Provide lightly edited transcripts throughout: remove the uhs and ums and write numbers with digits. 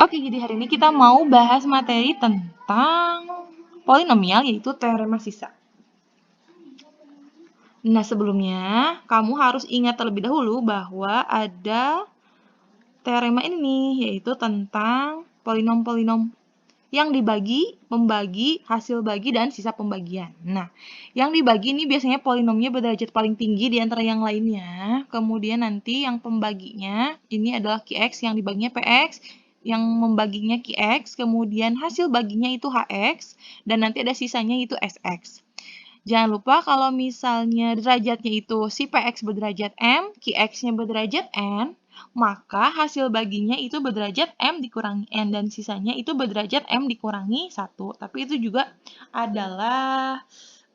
Oke, jadi hari ini kita mau bahas materi tentang polinomial, yaitu teorema sisa. Nah, sebelumnya kamu harus ingat terlebih dahulu bahwa ada teorema ini nih, yaitu tentang polinom-polinom yang dibagi, membagi, hasil bagi, dan sisa pembagian. Nah, yang dibagi ini biasanya polinomnya berderajat paling tinggi di antara yang lainnya. Kemudian nanti yang pembaginya ini adalah Qx, yang dibaginya Px, yang membaginya Qx, kemudian hasil baginya itu Hx, dan nanti ada sisanya itu Sx. Jangan lupa kalau misalnya derajatnya itu si Px berderajat M, Qx-nya berderajat N, maka hasil baginya itu berderajat M dikurangi N, dan sisanya itu berderajat M dikurangi 1. Tapi itu juga adalah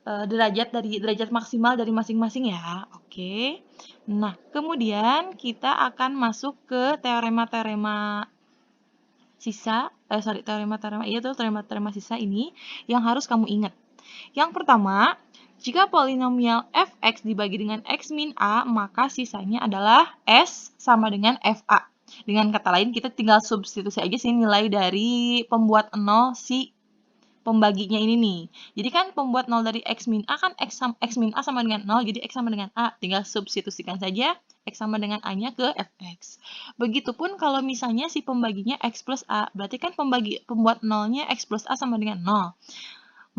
derajat maksimal dari masing-masing ya. Oke. Nah, kemudian kita akan masuk ke teorema-teorema sisa, teorema-teorema sisa ini yang harus kamu ingat. Yang pertama, jika polinomial fx dibagi dengan x min a, maka sisanya adalah s sama dengan fa. Dengan kata lain, kita tinggal substitusi aja sih nilai dari pembuat 0 si pembaginya ini nih. Jadi kan pembuat 0 dari x min a kan x min a sama dengan 0, jadi x sama dengan a. Tinggal substitusikan saja x sama dengan a-nya ke fx. Begitupun kalau misalnya si pembaginya x plus a, berarti kan pembuat 0-nya x plus a sama dengan 0.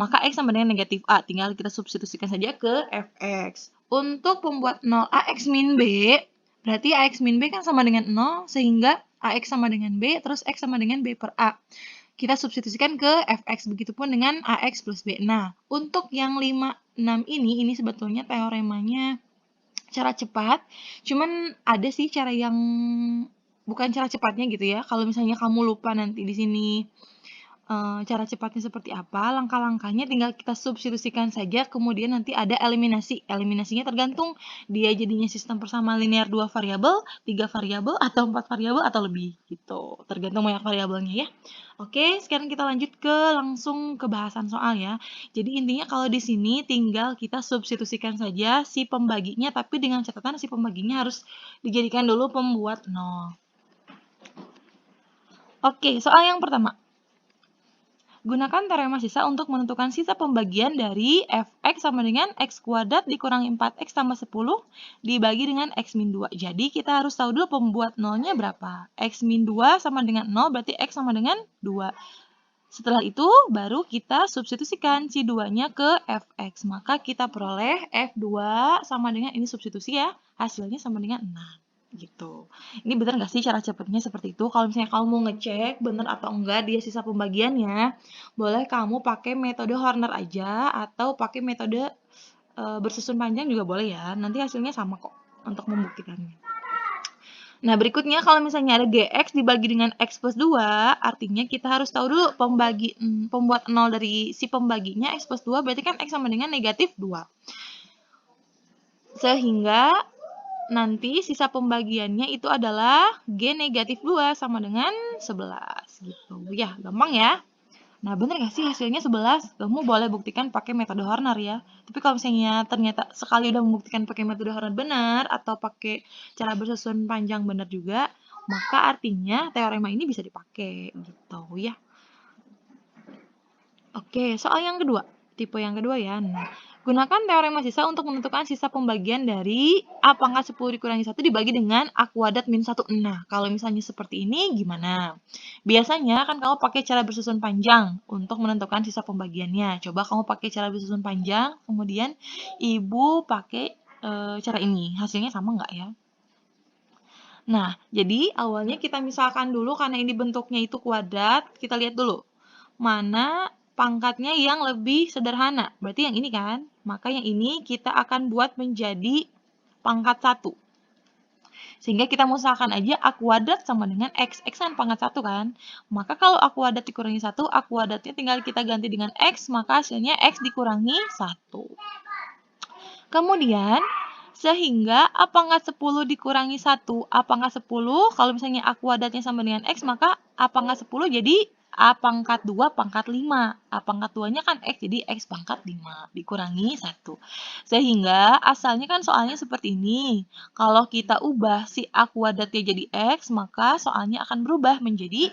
Maka x sama dengan negatif a, tinggal kita substitusikan saja ke fx. Untuk pembuat 0 ax min b, berarti ax min b kan sama dengan 0, sehingga ax sama dengan b, terus x sama dengan b per a. Kita substitusikan ke fx, begitupun dengan ax plus b. Nah, untuk yang 5, 6 ini sebetulnya teoremanya cara cepat, cuman ada sih cara yang bukan cara cepatnya gitu ya. Kalau misalnya kamu lupa nanti di sini cara cepatnya seperti apa, langkah-langkahnya tinggal kita substitusikan saja, kemudian nanti ada eliminasi. Eliminasinya tergantung dia jadinya sistem persamaan linear 2 variabel, 3 variabel, atau 4 variabel, atau lebih gitu. Tergantung banyak variabelnya ya. Oke, sekarang kita lanjut langsung ke bahasan soal ya. Jadi intinya kalau di sini tinggal kita substitusikan saja si pembaginya, tapi dengan catatan si pembaginya harus dijadikan dulu pembuat 0. Oke, soal yang pertama. Gunakan teorema sisa untuk menentukan sisa pembagian dari fx sama dengan x kuadrat dikurangi 4x tambah 10 dibagi dengan x min 2. Jadi kita harus tahu dulu pembuat nolnya berapa. X min 2 sama dengan 0, berarti x sama dengan 2. Setelah itu baru kita substitusikan si 2-nya ke fx. Maka kita peroleh f2 sama dengan, ini substitusi ya, hasilnya sama dengan 6. Gitu. Ini benar nggak sih cara cepatnya seperti itu? Kalau misalnya kamu mau ngecek benar atau enggak dia sisa pembagiannya, boleh kamu pakai metode Horner aja atau pakai metode bersusun panjang juga boleh ya. Nanti hasilnya sama kok untuk membuktikannya. Nah, berikutnya kalau misalnya ada gx dibagi dengan x plus 2, artinya kita harus tahu dulu pembuat 0 dari si pembaginya x plus 2, berarti kan x sama dengan negatif 2. Sehingga nanti sisa pembagiannya itu adalah G negatif 2 sama dengan 11 gitu. Ya, gampang ya. Nah, bener nggak sih hasilnya 11? Kamu boleh buktikan pakai metode Horner ya. Tapi kalau misalnya ternyata sekali udah membuktikan pakai metode Horner benar atau pakai cara bersusun panjang benar juga, maka artinya teorema ini bisa dipakai gitu ya. Oke, soal yang kedua. Tipe yang kedua ya. Nah, gunakan teorema sisa untuk menentukan sisa pembagian dari A pangkat 10 dikurangi 1 dibagi dengan A kuadrat min 1. Nah, kalau misalnya seperti ini gimana? Biasanya kan kamu pakai cara bersusun panjang untuk menentukan sisa pembagiannya. Coba kamu pakai cara bersusun panjang, kemudian ibu pakai cara ini. Hasilnya sama nggak ya? Nah, jadi awalnya kita misalkan dulu karena ini bentuknya itu kuadrat, kita lihat dulu. Mana pangkatnya yang lebih sederhana. Berarti yang ini kan. Maka yang ini kita akan buat menjadi pangkat 1. Sehingga kita misalkan aja A kuadrat sama dengan X. X kan pangkat 1 kan. Maka kalau A kuadrat dikurangi 1, A kuadratnya tinggal kita ganti dengan X, maka hasilnya X dikurangi 1. Kemudian, sehingga A pangkat 10 dikurangi 1. A pangkat 10, kalau misalnya A kuadratnya sama dengan X, maka A pangkat 10 jadi A pangkat 2 pangkat 5. A pangkat 2-nya kan X, jadi X pangkat 5 dikurangi 1. Sehingga asalnya kan soalnya seperti ini. Kalau kita ubah si A kuadratnya jadi X, maka soalnya akan berubah menjadi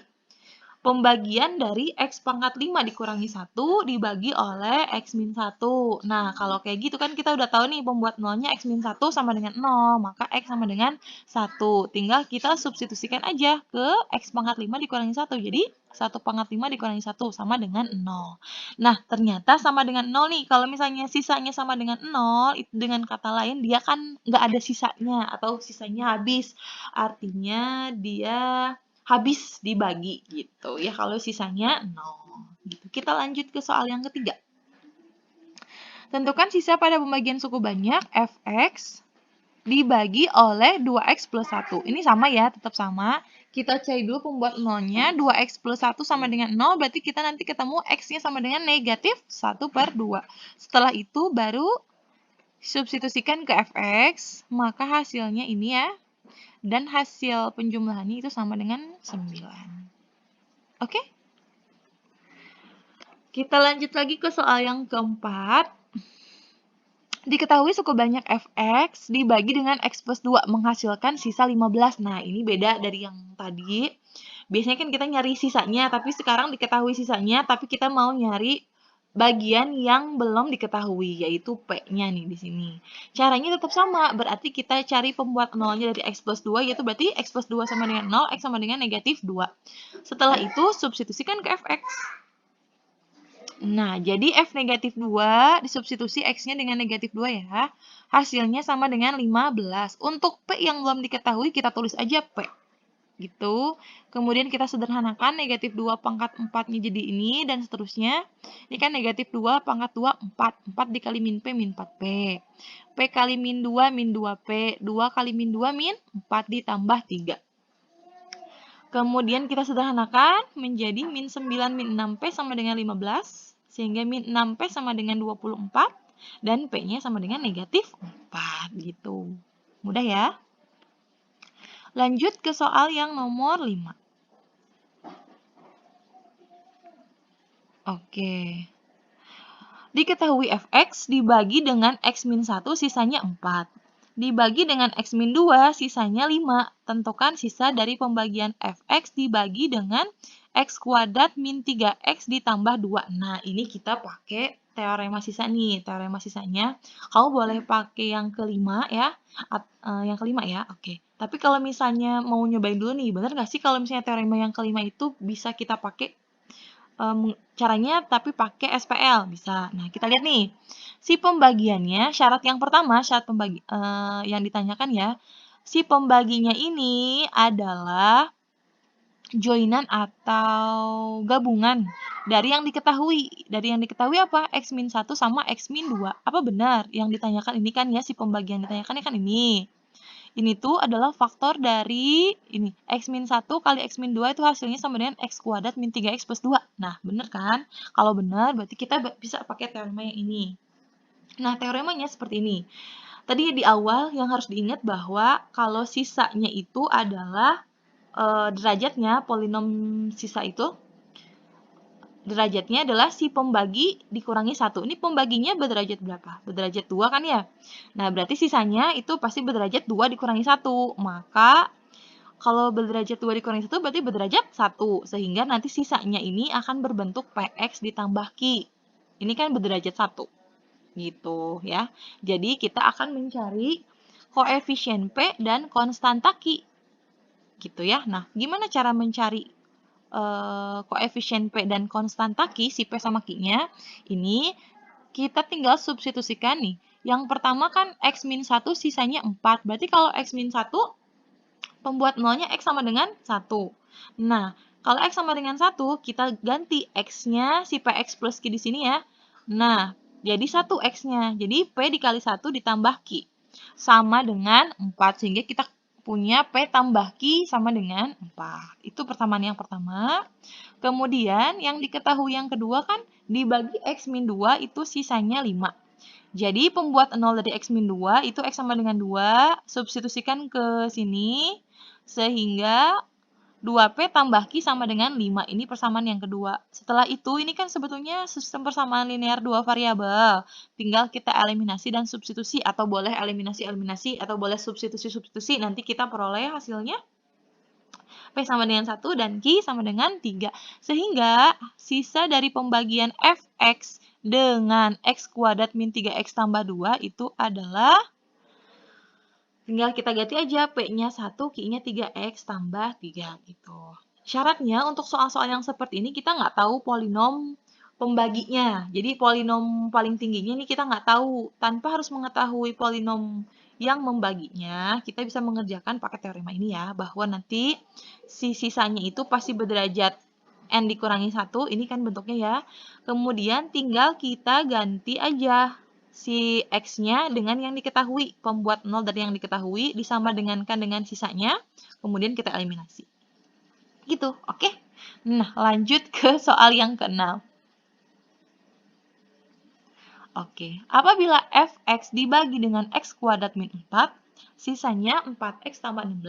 pembagian dari X pangkat 5 dikurangi 1 dibagi oleh X min 1. Nah, kalau kayak gitu kan kita udah tahu nih pembuat nolnya X min 1 sama dengan 0, maka X sama dengan 1. Tinggal kita substitusikan aja ke X pangkat 5 dikurangi 1. Jadi, 1 pangkat 5 dikurangi 1 sama dengan 0. Nah, ternyata sama dengan 0 nih. Kalau misalnya sisanya sama dengan 0, itu dengan kata lain dia kan nggak ada sisanya atau sisanya habis. Artinya dia habis dibagi gitu ya kalau sisanya 0 gitu. Kita lanjut ke soal yang ketiga. Tentukan sisa pada pembagian suku banyak fx dibagi oleh 2x plus 1. Ini sama ya, tetap sama. Kita cari dulu pembuat nolnya, 2x plus 1 sama dengan 0, berarti kita nanti ketemu x-nya sama dengan negatif 1/2. Setelah itu baru substitusikan ke fx, maka hasilnya ini ya. Dan hasil penjumlahannya itu sama dengan 9. Oke? Kita lanjut lagi ke soal yang keempat. Diketahui suku banyak fx dibagi dengan x plus 2 menghasilkan sisa 15. Nah, ini beda dari yang tadi. Biasanya kan kita nyari sisanya, tapi sekarang diketahui sisanya, tapi kita mau nyari bagian yang belum diketahui, yaitu P-nya nih di sini. Caranya tetap sama, berarti kita cari pembuat nolnya dari X plus 2, yaitu berarti X plus 2 sama dengan 0, X sama dengan negatif 2. Setelah itu, substitusikan ke Fx. Nah, jadi F negatif 2 disubstitusi X-nya dengan negatif 2 ya. Hasilnya sama dengan 15. Untuk P yang belum diketahui, kita tulis aja P. Gitu. Kemudian kita sederhanakan negatif 2 pangkat 4-nya jadi ini, dan seterusnya. Ini kan negatif 2 pangkat 2, 4. 4 dikali min P, min 4P. P kali min 2, min 2P. 2 kali min 2, min 4 ditambah 3. Kemudian kita sederhanakan menjadi min 9, min 6P sama dengan 15. Sehingga min 6P sama dengan 24. Dan P-nya sama dengan negatif 4. Gitu. Mudah ya? Lanjut ke soal yang nomor 5. Oke. Diketahui fx dibagi dengan x min 1 sisanya 4. Dibagi dengan x min 2 sisanya 5. Tentukan sisa dari pembagian fx dibagi dengan x kuadrat min 3x ditambah 2. Nah, ini kita pakai teorema sisa nih. Teorema sisanya, kamu boleh pakai yang kelima ya. Yang kelima ya, oke. Tapi kalau misalnya mau nyobain dulu nih, bener nggak sih kalau misalnya teorema yang kelima itu bisa kita pakai caranya tapi pakai SPL bisa. Nah, kita lihat nih. Si pembagiannya, syarat yang pertama, syarat yang ditanyakan ya. Si pembaginya ini adalah joinan atau gabungan dari yang diketahui. Dari yang diketahui apa? X min 1 sama X min 2. Apa benar? Yang ditanyakan ini kan ya, si pembagian ditanyakan kan ini. Ini tuh adalah faktor dari ini, X min 1 kali X min 2 itu hasilnya sama dengan X kuadrat min 3X plus 2. Nah, bener kan? Kalau benar, berarti kita bisa pakai teorema yang ini. Nah, teoremanya seperti ini. Tadi di awal yang harus diingat bahwa kalau sisanya itu adalah derajatnya, polinom sisa itu, derajatnya adalah si pembagi dikurangi 1. Ini pembaginya berderajat berapa? Berderajat 2 kan ya? Nah, berarti sisanya itu pasti berderajat 2 dikurangi 1. Maka, kalau berderajat 2 dikurangi 1 berarti berderajat 1. Sehingga nanti sisanya ini akan berbentuk PX ditambah Q. Ini kan berderajat 1. Gitu ya. Jadi, kita akan mencari koefisien P dan konstanta Q. Gitu ya. Nah, gimana cara mencari koefisien P dan konstanta Q, si P sama Q-nya, ini kita tinggal substitusikan nih. Yang pertama kan X min 1 sisanya 4. Berarti kalau X min 1, pembuat nolnya X sama dengan 1. Nah, kalau X sama dengan 1, kita ganti X-nya si PX plus Q di sini ya. Nah, jadi 1 X-nya. Jadi P dikali 1 ditambah Q. Sama dengan 4. Sehingga kita punya P tambah Q sama dengan 4. Itu persamaan yang pertama. Kemudian yang diketahui yang kedua kan dibagi X min 2 itu sisanya 5. Jadi pembuat 0 dari X min 2 itu X sama dengan 2. Substitusikan ke sini sehingga 2P tambah Q sama dengan 5. Ini persamaan yang kedua. Setelah itu, ini kan sebetulnya sistem persamaan linear 2 variabel. Tinggal kita eliminasi dan substitusi, atau boleh eliminasi-eliminasi, atau boleh substitusi-substitusi. Nanti kita peroleh hasilnya P sama dengan 1 dan Q sama dengan 3. Sehingga sisa dari pembagian Fx dengan X kuadrat min 3X tambah 2 itu adalah, tinggal kita ganti aja, P-nya 1, Q-nya 3X tambah 3 gitu. Syaratnya untuk soal-soal yang seperti ini kita nggak tahu polinom pembaginya. Jadi polinom paling tingginya ini kita nggak tahu. Tanpa harus mengetahui polinom yang membaginya, kita bisa mengerjakan pakai teorema ini ya, bahwa nanti si sisanya itu pasti berderajat N dikurangi 1, ini kan bentuknya ya. Kemudian tinggal kita ganti aja si X-nya dengan yang diketahui. Pembuat 0 dari yang diketahui disama dengankan dengan sisanya, kemudian kita eliminasi. Gitu, oke? Nah, lanjut ke soal yang ke-6. Oke, apabila Fx dibagi dengan X kuadrat min 4, sisanya 4X tambah 16.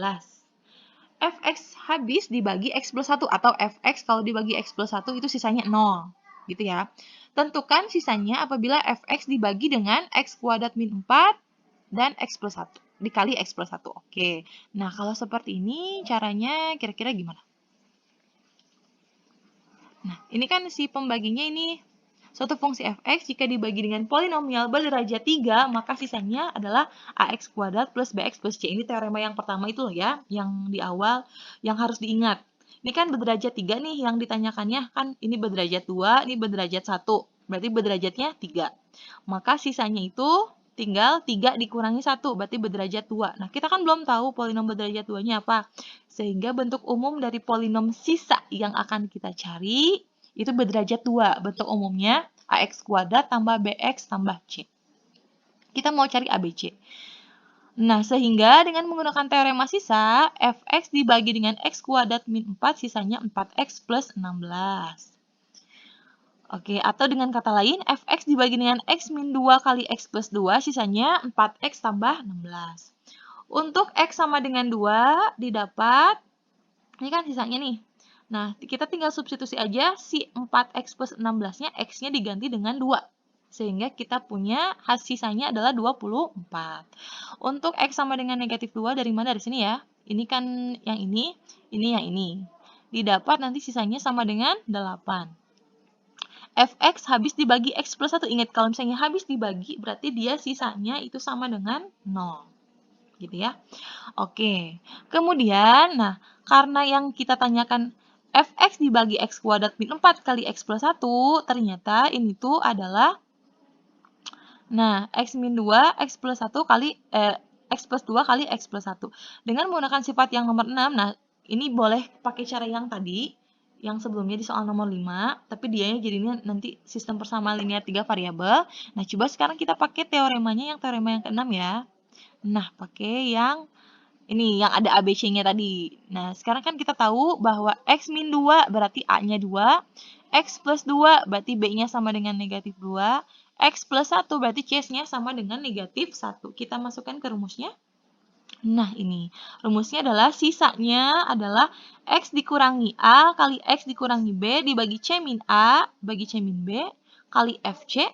Fx habis dibagi X plus 1, atau Fx kalau dibagi X plus 1 itu sisanya 0. Gitu ya. Tentukan sisanya apabila Fx dibagi dengan X kuadrat min 4 dan X plus 1. Dikali X plus 1. Oke. Nah, kalau seperti ini caranya kira-kira gimana? Nah, ini kan si pembaginya ini suatu fungsi Fx jika dibagi dengan polinomial berderajat 3, maka sisanya adalah Ax kuadrat plus Bx plus C. Ini teorema yang pertama itu loh ya, yang di awal yang harus diingat. Ini kan berderajat 3 nih yang ditanyakannya, kan ini berderajat 2, ini berderajat 1. Berarti berderajatnya 3. Maka sisanya itu tinggal 3 dikurangi 1, berarti berderajat 2. Nah, kita kan belum tahu polinom berderajat 2-nya apa. Sehingga bentuk umum dari polinom sisa yang akan kita cari itu berderajat 2. Bentuk umumnya AX kuadrat tambah BX tambah C. Kita mau cari ABC. Nah, sehingga dengan menggunakan teorema sisa, Fx dibagi dengan X kuadrat min 4, sisanya 4X plus 16. Oke, atau dengan kata lain, Fx dibagi dengan X min 2 kali X plus 2, sisanya 4X tambah 16. Untuk X sama dengan 2, didapat, ini kan sisanya nih. Nah, kita tinggal substitusi aja si 4X plus 16-nya, X-nya diganti dengan 2. Sehingga kita punya sisanya adalah 24. Untuk X sama dengan negatif 2, dari mana? Dari sini ya. Ini kan yang ini yang ini. Didapat nanti sisanya sama dengan 8. Fx habis dibagi X plus 1. Ingat, kalau misalnya habis dibagi, berarti dia sisanya itu sama dengan 0. Gitu ya. Oke, kemudian, nah, karena yang kita tanyakan Fx dibagi X kuadrat min 4 kali X plus 1, ternyata ini tuh adalah, nah, X min 2, X plus 1 kali, X plus 2 kali X plus 1. Dengan menggunakan sifat yang nomor 6, nah, ini boleh pakai cara yang tadi, yang sebelumnya di soal nomor 5, tapi dianya jadinya nanti sistem persamaan linear 3 variabel. Nah, coba sekarang kita pakai teoremanya yang teorema yang ke-6 ya. Nah, pakai yang ini, yang ada ABC-nya tadi. Nah, sekarang kan kita tahu bahwa X min 2 berarti A-nya 2, X plus 2 berarti B-nya sama dengan negatif 2, X plus 1 berarti C-nya sama dengan negatif 1. Kita masukkan ke rumusnya. Nah, ini. Rumusnya adalah sisanya adalah X dikurangi A kali X dikurangi B dibagi C min A bagi C min B kali FC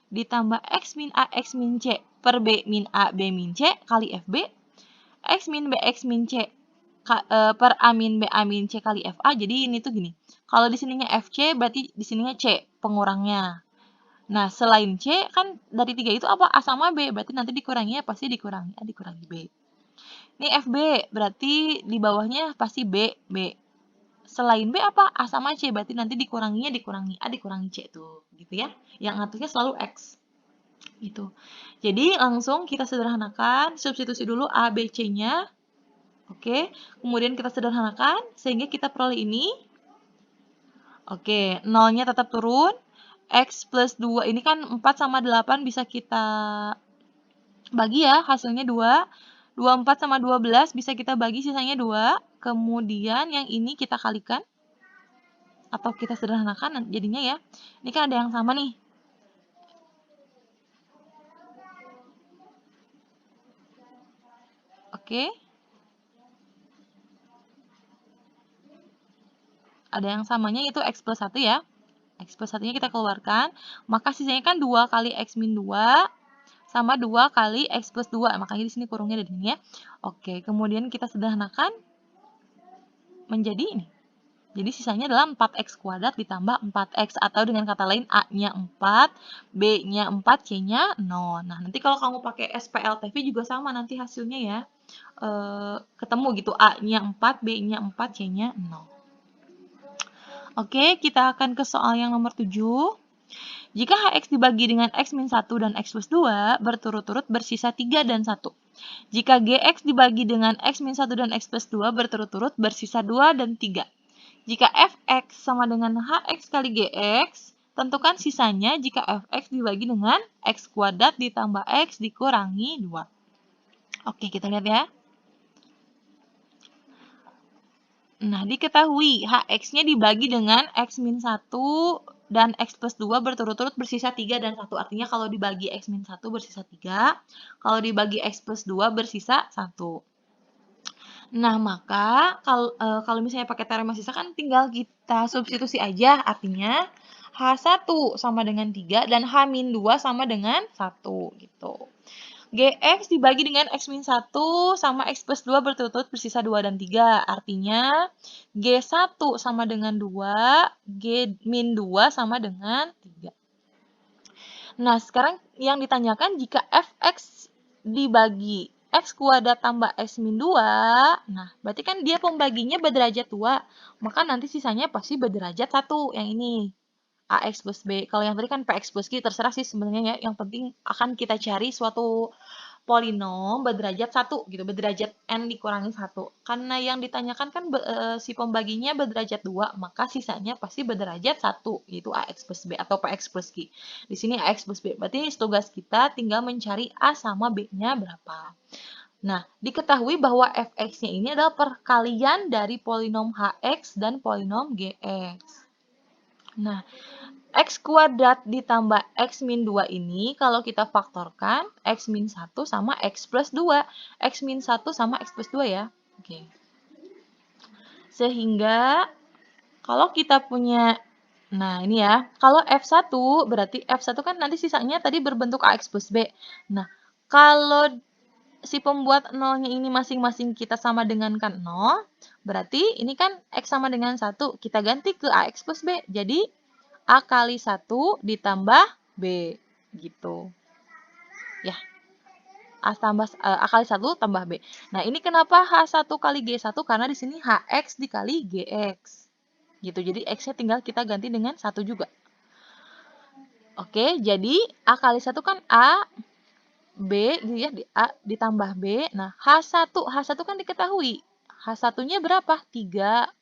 ditambah X min A X min C per B min A B min C kali FB X min B X min C per A min B A min C kali FA. Jadi ini tuh gini. Kalau di sininya FC berarti di sininya C pengurangnya. Nah, selain C kan dari 3 itu apa? A sama B. Berarti nanti dikuranginya pasti dikurangi A dikurangi B. Ini FB berarti di bawahnya pasti B. Selain B apa? A sama C. Berarti nanti dikuranginya dikurangi A dikurangi C tuh. Gitu ya. Yang ngaturnya selalu X. Gitu. Jadi langsung kita sederhanakan, substitusi dulu A, B, C-nya. Oke, kemudian kita sederhanakan sehingga kita peroleh ini. Oke, nolnya tetap turun. X plus 2, ini kan 4 sama 8 bisa kita bagi ya, hasilnya 2. 24 sama 12 bisa kita bagi, sisanya 2. Kemudian yang ini kita kalikan. Atau kita sederhanakan jadinya ya. Ini kan ada yang sama nih. Oke. Ada yang samanya yaitu X plus 1 ya. X plus 1-nya kita keluarkan. Maka sisanya kan 2 kali X min 2 sama 2 kali X plus 2. Makanya di sini kurungnya ada di sini ya. Oke, kemudian kita sederhanakan. menjadi ini. Jadi sisanya adalah 4x kuadrat ditambah 4x, atau dengan kata lain A-nya 4, B-nya 4, C-nya 0. Nah, nanti kalau kamu pakai SPLTV juga sama nanti hasilnya ya. Ketemu gitu, A-nya 4, B-nya 4, C-nya 0. Oke, kita akan ke soal yang nomor 7. Jika HX dibagi dengan X min 1 dan X plus 2, berturut-turut bersisa 3 dan 1. Jika GX dibagi dengan X min 1 dan X plus 2, berturut-turut bersisa 2 dan 3. Jika Fx sama dengan Hx kali Gx, tentukan sisanya jika Fx dibagi dengan X kuadrat ditambah X dikurangi 2. Oke, kita lihat ya. Nah, diketahui Hx-nya dibagi dengan X min 1 dan X plus 2 berturut-turut bersisa 3 dan 1. Artinya kalau dibagi X min 1 bersisa 3, kalau dibagi X plus 2 bersisa 1. Nah, maka kalau misalnya pakai teorema sisa kan tinggal kita substitusi aja. Artinya H1 sama dengan 3 dan H-2 sama dengan 1 gitu. Gx dibagi dengan X min 1 sama X plus 2 berturut-turut bersisa 2 dan 3. Artinya G1 sama dengan 2, G min 2 sama dengan 3. Nah, sekarang yang ditanyakan jika Fx dibagi X kuadrat tambah X min 2, nah berarti kan dia pembaginya berderajat 2, maka nanti sisanya pasti berderajat 1, yang ini. AX plus B. Kalau yang tadi kan PX plus Q, terserah sih sebenarnya ya. Yang penting akan kita cari suatu polinom berderajat 1 gitu, berderajat n dikurangi 1. Karena yang ditanyakan kan si pembaginya berderajat 2, maka sisanya pasti berderajat 1, yaitu AX plus B atau PX plus Q. Di sini AX plus B. Berarti tugas kita tinggal mencari A sama B-nya berapa. Nah, diketahui bahwa Fx-nya ini adalah perkalian dari polinom Hx dan polinom Gx. Nah, X kuadrat ditambah X min 2 ini kalau kita faktorkan X min 1 sama X plus 2. X min 1 sama X plus 2 ya. Oke. Sehingga kalau kita punya, nah ini ya, kalau F1 berarti F1 kan nanti sisanya tadi berbentuk AX plus B. Nah, kalau si pembuat nolnya ini masing-masing kita sama dengan kan 0, berarti ini kan X sama dengan 1, kita ganti ke AX plus B. Jadi A kali 1 ditambah B, gitu. Ya, A kali 1 tambah B. Nah, ini kenapa H1 kali G1? Karena di sini HX dikali GX. Gitu, jadi X-nya tinggal kita ganti dengan 1 juga. Oke, jadi A kali 1 kan A, B, gitu ya, A ditambah B. Nah, H1 kan diketahui. H1-nya berapa? 3.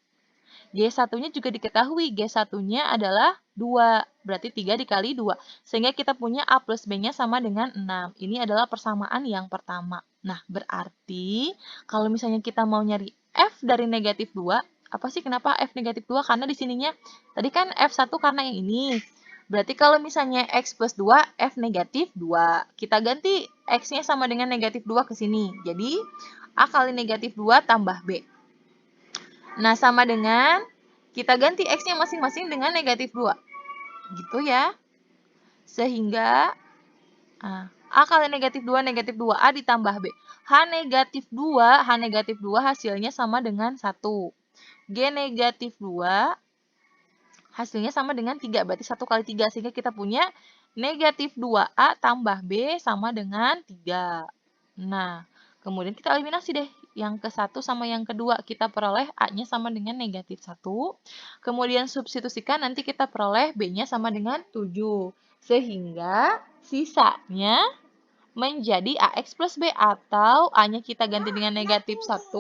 G1-nya juga diketahui, G1-nya adalah 2, berarti 3 dikali 2. Sehingga kita punya A plus B-nya sama dengan 6. Ini adalah persamaan yang pertama. Nah, berarti kalau misalnya kita mau nyari F dari negatif 2, apa sih kenapa F negatif 2? Karena di sininya, tadi kan F1 karena yang ini. Berarti kalau misalnya X plus 2, F negatif 2. Kita ganti X-nya sama dengan negatif 2 ke sini. Jadi, A kali negatif 2 tambah B. Nah, sama dengan kita ganti X-nya masing-masing dengan negatif 2. Gitu ya. Sehingga A kali negatif 2 A ditambah B. H negatif 2 hasilnya sama dengan 1. G negatif 2 hasilnya sama dengan 3. Berarti 1 kali 3. Sehingga kita punya negatif 2A tambah B sama dengan 3. Nah, kemudian kita eliminasi deh. Yang ke-1 sama yang kedua kita peroleh A-nya sama dengan negatif 1. Kemudian substitusikan nanti kita peroleh B-nya sama dengan 7. Sehingga sisanya menjadi AX plus B atau A-nya kita ganti dengan negatif 1.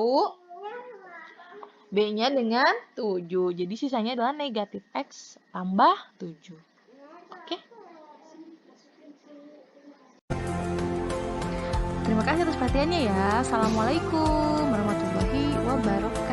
B-nya dengan 7. Jadi sisanya adalah negatif X tambah 7. Oke. Terima kasih atas perhatiannya ya. Assalamualaikum warahmatullahi wabarakatuh.